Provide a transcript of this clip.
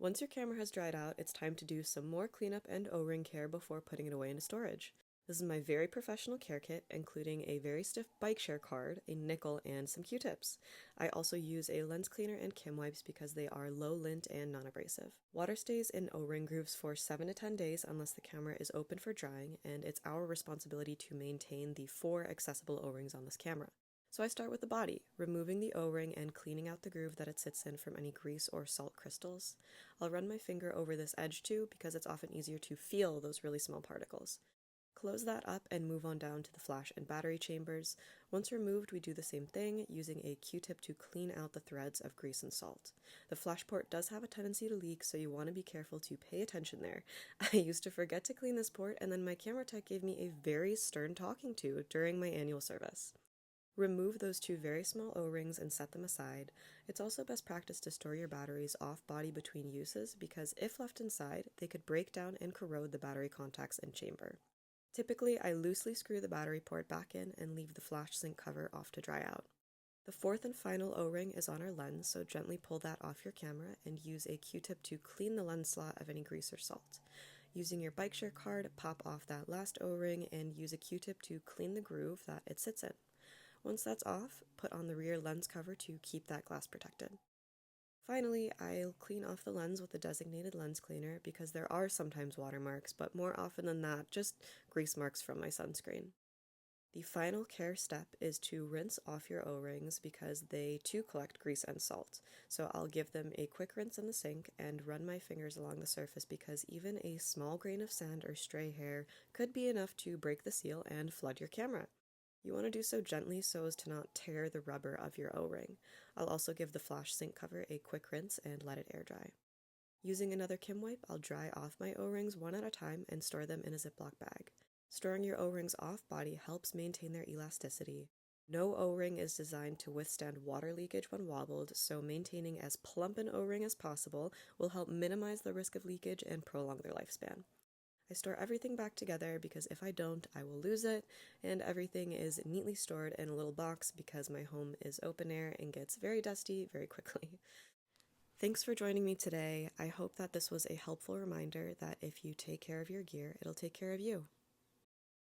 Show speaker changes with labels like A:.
A: Once your camera has dried out, it's time to do some more cleanup and O-ring care before putting it away into storage. This is my very professional care kit, including a very stiff bike share card, a nickel, and some Q-tips. I also use a lens cleaner and Kim wipes because they are low lint and non-abrasive. Water stays in O-ring grooves for 7 to 10 days unless the camera is open for drying, and it's our responsibility to maintain the 4 accessible O-rings on this camera. So I start with the body, removing the O-ring and cleaning out the groove that it sits in from any grease or salt crystals. I'll run my finger over this edge too because it's often easier to feel those really small particles. Close that up and move on down to the flash and battery chambers. Once removed, we do the same thing, using a Q-tip to clean out the threads of grease and salt. The flash port does have a tendency to leak, so you want to be careful to pay attention there. I used to forget to clean this port, and then my camera tech gave me a very stern talking to during my annual service. Remove those 2 very small O-rings and set them aside. It's also best practice to store your batteries off-body between uses because if left inside, they could break down and corrode the battery contacts and chamber. Typically, I loosely screw the battery port back in and leave the flash sync cover off to dry out. The 4th and final O-ring is on our lens, so gently pull that off your camera and use a Q-tip to clean the lens slot of any grease or salt. Using your bike share card, pop off that last O-ring and use a Q-tip to clean the groove that it sits in. Once that's off, put on the rear lens cover to keep that glass protected. Finally, I'll clean off the lens with a designated lens cleaner because there are sometimes watermarks, but more often than that, just grease marks from my sunscreen. The final care step is to rinse off your O-rings because they too collect grease and salt. So I'll give them a quick rinse in the sink and run my fingers along the surface because even a small grain of sand or stray hair could be enough to break the seal and flood your camera. You want to do so gently so as to not tear the rubber of your O-ring. I'll also give the flash sync cover a quick rinse and let it air dry. Using another Kim wipe, I'll dry off my O-rings one at a time and store them in a Ziploc bag. Storing your O-rings off-body helps maintain their elasticity. No O-ring is designed to withstand water leakage when wobbled, so maintaining as plump an O-ring as possible will help minimize the risk of leakage and prolong their lifespan. I store everything back together because if I don't, I will lose it, and everything is neatly stored in a little box because my home is open air and gets very dusty very quickly. Thanks for joining me today. I hope that this was a helpful reminder that if you take care of your gear, it'll take care of you.